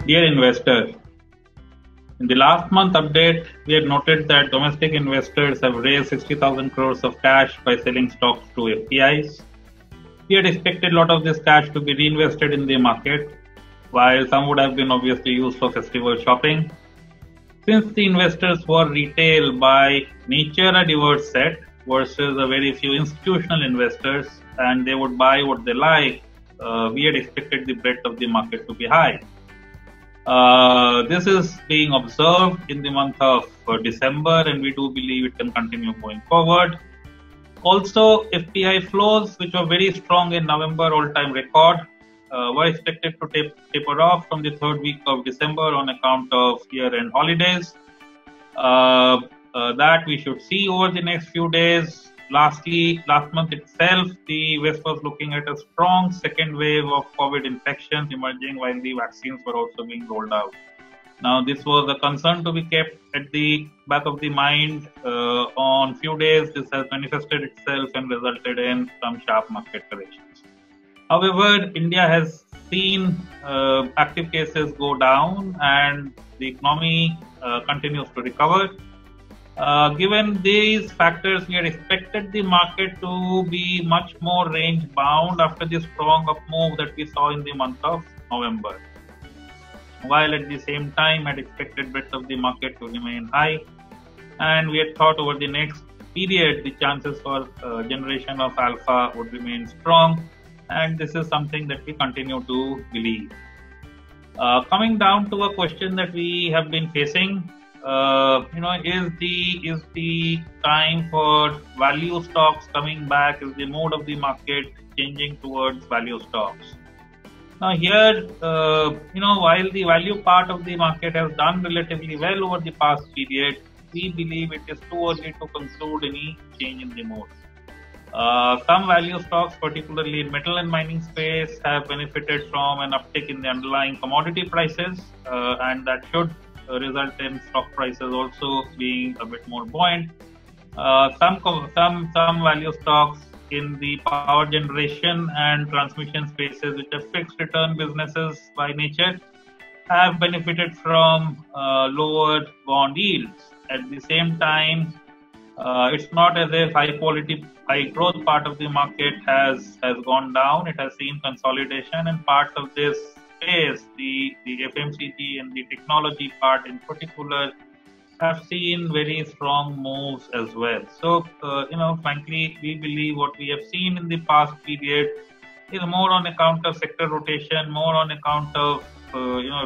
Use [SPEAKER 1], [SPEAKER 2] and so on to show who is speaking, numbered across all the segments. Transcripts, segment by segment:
[SPEAKER 1] Dear investors, in the last month update, we had noted that domestic investors have raised 60,000 crores of cash by selling stocks to FPIs. We had expected a lot of this cash to be reinvested in the market, while some would have been obviously used for festival shopping. Since the investors were retail by nature a diverse set versus a very few institutional investors, and they would buy what they like, we had expected the breadth of the market to be high. This is being observed in the month of December, and we do believe it can continue going forward. Also, FPI flows, which were very strong in November, all-time record, were expected to taper off from the third week of December on account of year-end holidays. That we should see over the next few days. Lastly, last month itself, the West was looking at a strong second wave of COVID infections emerging while the vaccines were also being rolled out. Now, this was a concern to be kept at the back of the mind. On few days, this has manifested itself and resulted in some sharp market corrections. However, India has seen active cases go down and the economy continues to recover. Given these factors, we had expected the market to be much more range bound after the strong up move that we saw in the month of November. While at the same time had expected breadth of the market to remain high, and we had thought over the next period the chances for generation of alpha would remain strong, and this is something that we continue to believe. Coming down to a question that we have been facing, is the time for value stocks coming back? Is the mode of the market changing towards value stocks? Now here, while the value part of the market has done relatively well over the past period, we believe it is too early to conclude any change in the mode. Some value stocks, particularly in metal and mining space, have benefited from an uptick in the underlying commodity prices, and that should result in stock prices also being a bit more buoyant. Some value stocks in the power generation and transmission spaces, which are fixed return businesses by nature, have benefited from lower bond yields. At the same time, it's not as if high growth part of the market has gone down. It has seen consolidation, and parts of this space, the FMCG and the technology part in particular, have seen very strong moves as well. So, frankly, we believe what we have seen in the past period is more on account of sector rotation, more on account of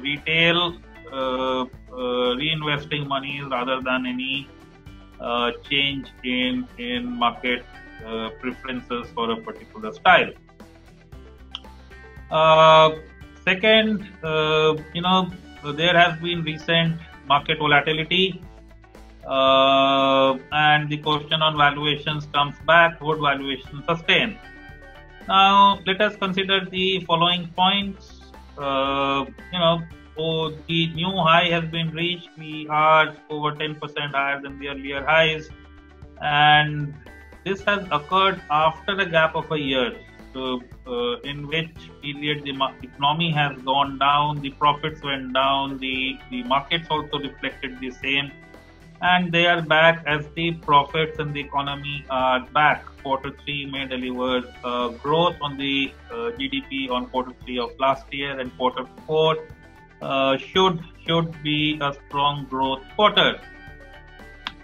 [SPEAKER 1] retail reinvesting monies rather than any change in market preferences for a particular style. Second, there has been recent market volatility, and the question on valuations comes back: would valuations sustain? Now, let us consider the following points. The new high has been reached. We are over 10% higher than the earlier highs, and this has occurred after a gap of a year. So, in which period the economy has gone down, the profits went down, the markets also reflected the same, and they are back as the profits and the economy are back. Q3 may deliver growth on the GDP on Q3 of last year, and Q4 should be a strong growth quarter.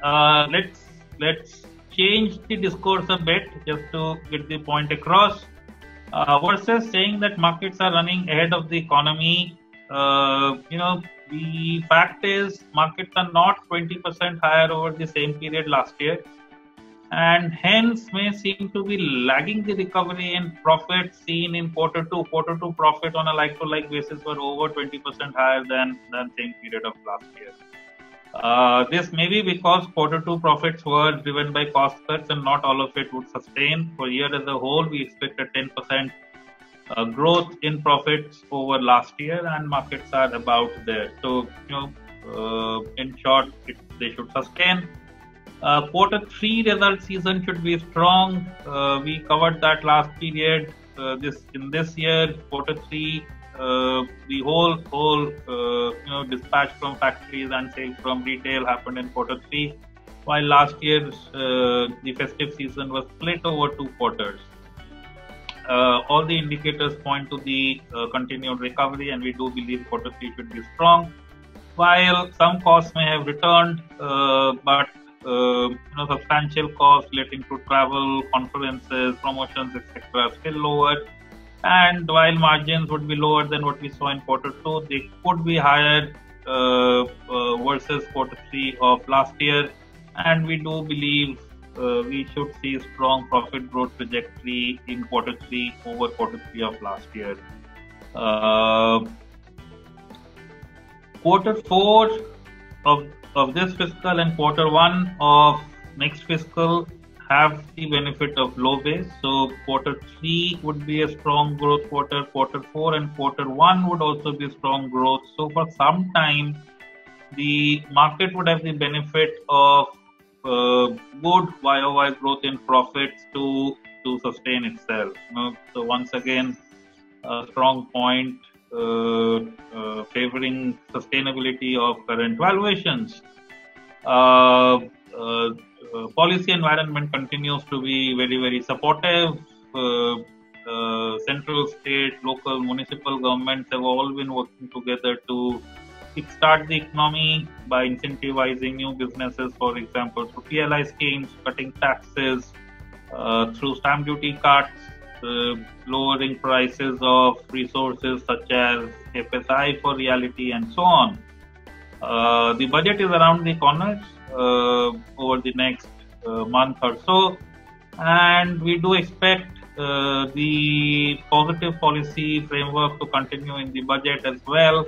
[SPEAKER 1] Let's change the discourse a bit just to get the point across. Versus saying that markets are running ahead of the economy, the fact is markets are not 20% higher over the same period last year, and hence may seem to be lagging the recovery in profits seen in Q2. Q2 profit on a like-to-like basis were over 20% higher than same period of last year. This may be because Q2 profits were driven by cost cuts, and not all of it would sustain. For year as a whole, we expect a 10% growth in profits over last year, and markets are about there. So, in short, they should sustain. Q3 result season should be strong. We covered that last period. In this year, Q3 the whole dispatch from factories and sales from retail happened in Q3, while last year the festive season was split over 2 quarters. All the indicators point to the continued recovery, and we do believe Q3 should be strong. While some costs may have returned, but substantial costs relating to travel, conferences, promotions, etc., still lower. And while margins would be lower than what we saw in Q2, they could be higher versus Q3 of last year. And we do believe we should see strong profit growth trajectory in Q3 over Q3 of last year. Q4 of this fiscal and Q1 of next fiscal have the benefit of low base. So Q3 would be a strong growth quarter, Q4 and Q1 would also be strong growth. So for some time, the market would have the benefit of good YOY growth in profits to sustain itself. So once again, a strong point favoring sustainability of current valuations. Policy environment continues to be very, very supportive. Central, state, local, municipal governments have all been working together to kickstart the economy by incentivizing new businesses, for example, through PLI schemes, cutting taxes, through stamp duty cuts, lowering prices of resources such as FSI for reality, and so on. The budget is around the corner over the next month or so, and we do expect the positive policy framework to continue in the budget as well.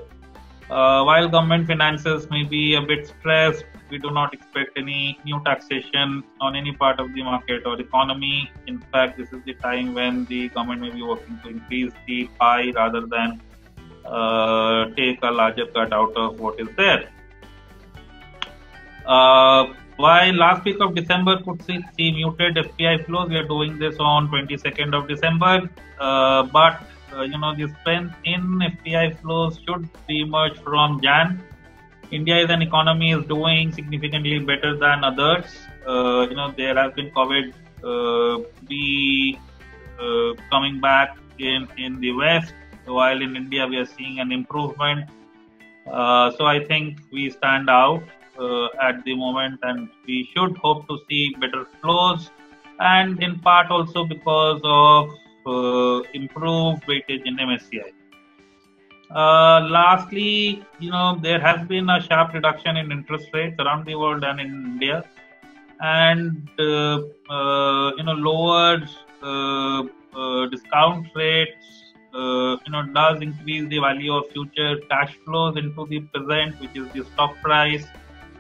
[SPEAKER 1] While government finances may be a bit stressed, we do not expect any new taxation on any part of the market or economy. In fact, this is the time when the government may be working to increase the pie rather than take a larger cut out of what is there. While last week of December could see muted FPI flows, we are doing this on 22nd of December. But the strength in FPI flows should emerge from Jan. India as an economy is doing significantly better than others. There has been COVID coming back in the West, while in India we are seeing an improvement. So I think we stand out at the moment, and we should hope to see better flows, and in part also because of improved weightage in MSCI. Lastly, there has been a sharp reduction in interest rates around the world and in India, and lowered discount rates does increase the value of future cash flows into the present, which is the stock price.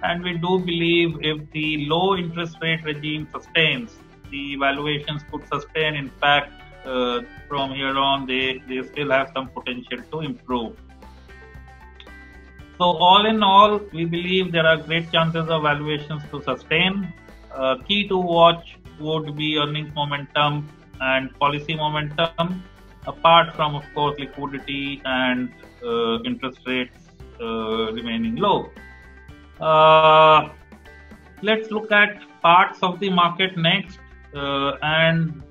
[SPEAKER 1] And we do believe if the low interest rate regime sustains, the valuations could sustain. In fact, from here on, they still have some potential to improve. So all in all, we believe there are great chances of valuations to sustain. Key to watch would be earnings momentum and policy momentum, apart from, of course, liquidity and interest rates remaining low. Let's look at parts of the market next, and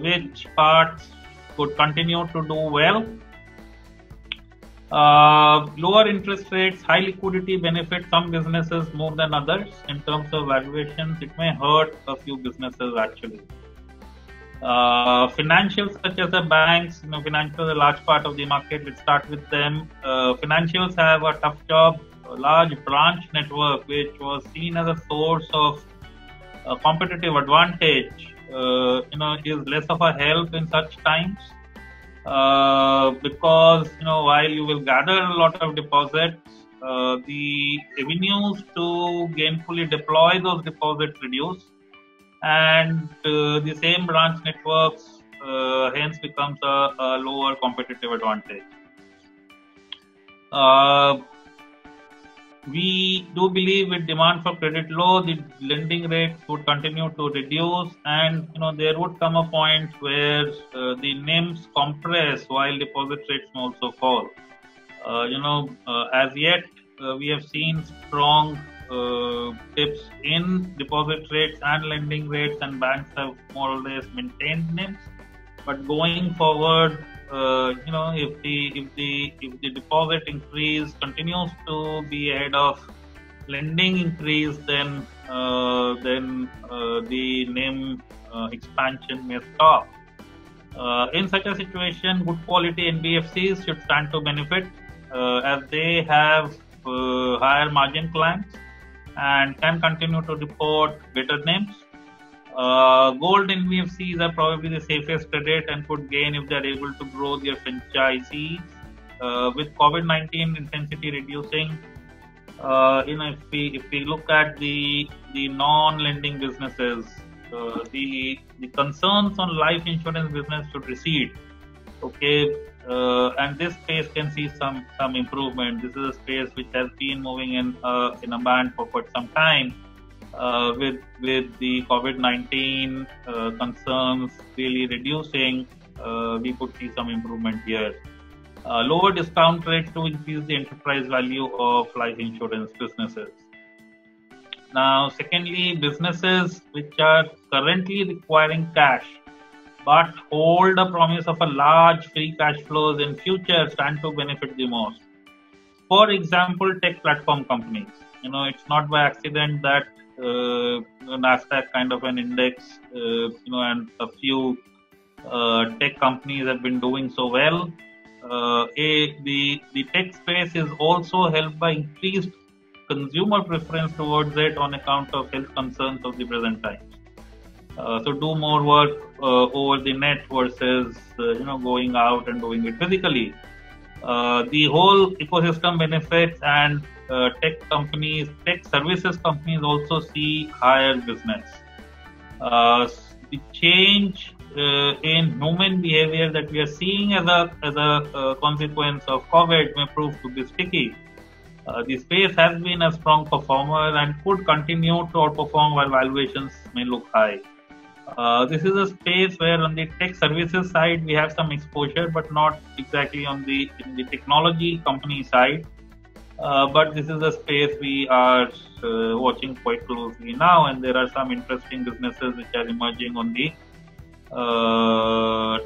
[SPEAKER 1] which parts could continue to do well. Lower interest rates, high liquidity benefit some businesses more than others. In terms of valuations, it may hurt a few businesses actually. Financials such as the banks, financials are a large part of the market. Let's start with them. Financials have a tough job. A large branch network, which was seen as a source of competitive advantage, is less of a help in such times, because while you will gather a lot of deposits, the avenues to gainfully deploy those deposits reduce, and the same branch networks hence becomes a lower competitive advantage. we do believe with demand for credit low, the lending rates would continue to reduce, and there would come a point where the NIMs compress while deposit rates may also fall. As yet, we have seen strong dips in deposit rates and lending rates, and banks have more or less maintained NIMs. But going forward, if the deposit increase continues to be ahead of lending increase, then the NIM expansion may stop. In such a situation, good quality NBFCs should stand to benefit as they have higher margin clients and can continue to report better NIMs. Gold NBFCs are probably the safest credit and could gain if they are able to grow their franchisees. With COVID-19 intensity reducing, if we look at the non-lending businesses, the concerns on life insurance business should recede. Okay, and this space can see some improvement. This is a space which has been moving in a band for quite some time. With the COVID-19 concerns really reducing, we could see some improvement here. Lower discount rates to increase the enterprise value of life insurance businesses. Now, secondly, businesses which are currently requiring cash but hold a promise of a large free cash flows in future stand to benefit the most. For example, tech platform companies. It's not by accident that Nasdaq kind of an index, and a few tech companies have been doing so well. The tech space is also helped by increased consumer preference towards it on account of health concerns of the present times. So do more work over the net versus going out and doing it physically. The whole ecosystem benefits, and tech services companies also see higher business. The change in human behavior that we are seeing as a consequence of COVID may prove to be sticky. The space has been a strong performer and could continue to outperform while valuations may look high. This is a space where on the tech services side we have some exposure, but not exactly in the technology company side. But this is a space we are watching quite closely now, and there are some interesting businesses which are emerging on the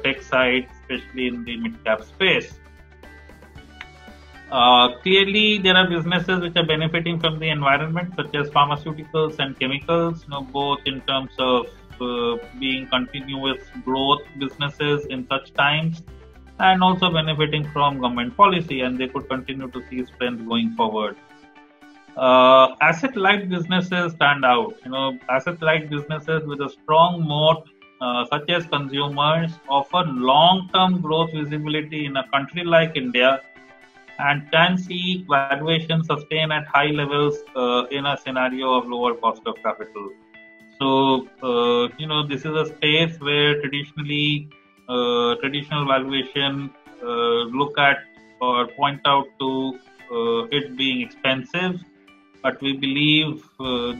[SPEAKER 1] tech side, especially in the mid-cap space. Clearly, there are businesses which are benefiting from the environment, such as pharmaceuticals and chemicals, both in terms of being continuous growth businesses in such times, and also benefiting from government policy, and they could continue to see strength going forward. Asset-light businesses stand out. Asset-light businesses with a strong moat, such as consumers, offer long-term growth visibility in a country like India, and can see valuation sustain at high levels in a scenario of lower cost of capital. So, this is a space where traditional valuation look at or point out to it being expensive, but we believe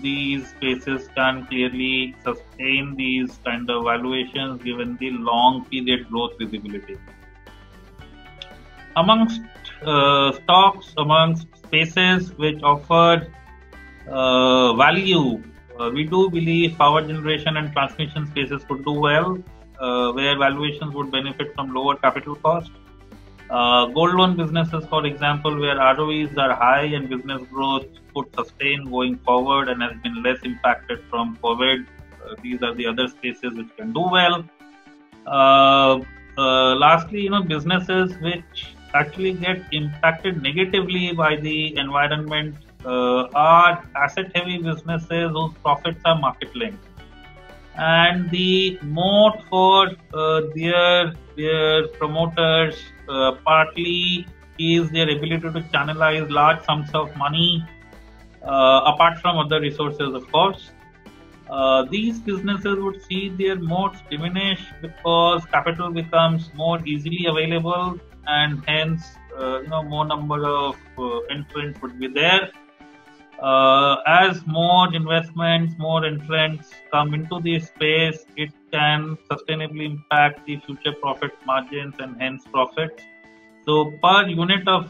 [SPEAKER 1] these spaces can clearly sustain these kind of valuations given the long period growth visibility. Amongst spaces which offer value, we do believe power generation and transmission spaces could do well, where valuations would benefit from lower capital cost. Gold loan businesses, for example, where ROEs are high and business growth could sustain going forward and has been less impacted from COVID. These are the other spaces which can do well. Lastly, businesses which actually get impacted negatively by the environment are asset-heavy businesses whose profits are market-linked, and the moat for their promoters partly is their ability to channelize large sums of money apart from other resources, of course. These businesses would see their moats diminish because capital becomes more easily available, and hence more number of entrants would be there. As more investments, more entrants come into this space, it can sustainably impact the future profit margins and hence profits. So per unit of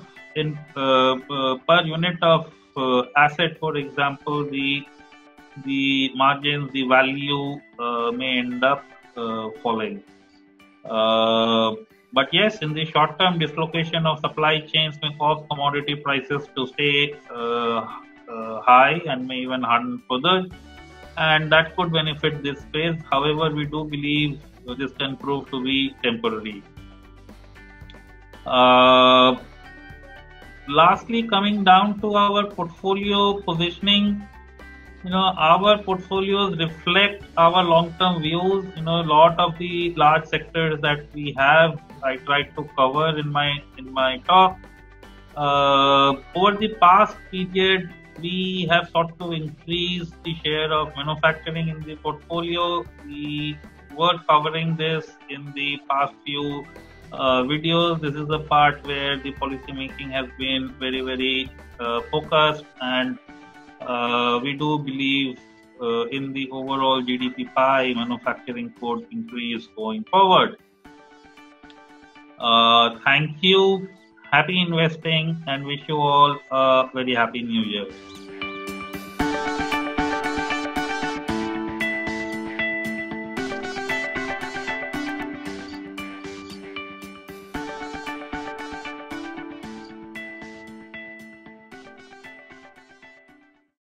[SPEAKER 1] asset, for example, the margins, the value may end up falling. But yes, in the short term, dislocation of supply chains may cause commodity prices to stay high and may even harden further, and that could benefit this space. However, we do believe this can prove to be temporary. Lastly, coming down to our portfolio positioning, our portfolios reflect our long-term views. A lot of the large sectors that we have, I tried to cover in my talk. Over the past period, we have sought to increase the share of manufacturing in the portfolio. We were covering this in the past few videos. This is the part where the policy making has been very, very focused, and we do believe in the overall GDP pie, manufacturing could increase going forward. Thank you. Happy investing, and wish you all a very happy new year.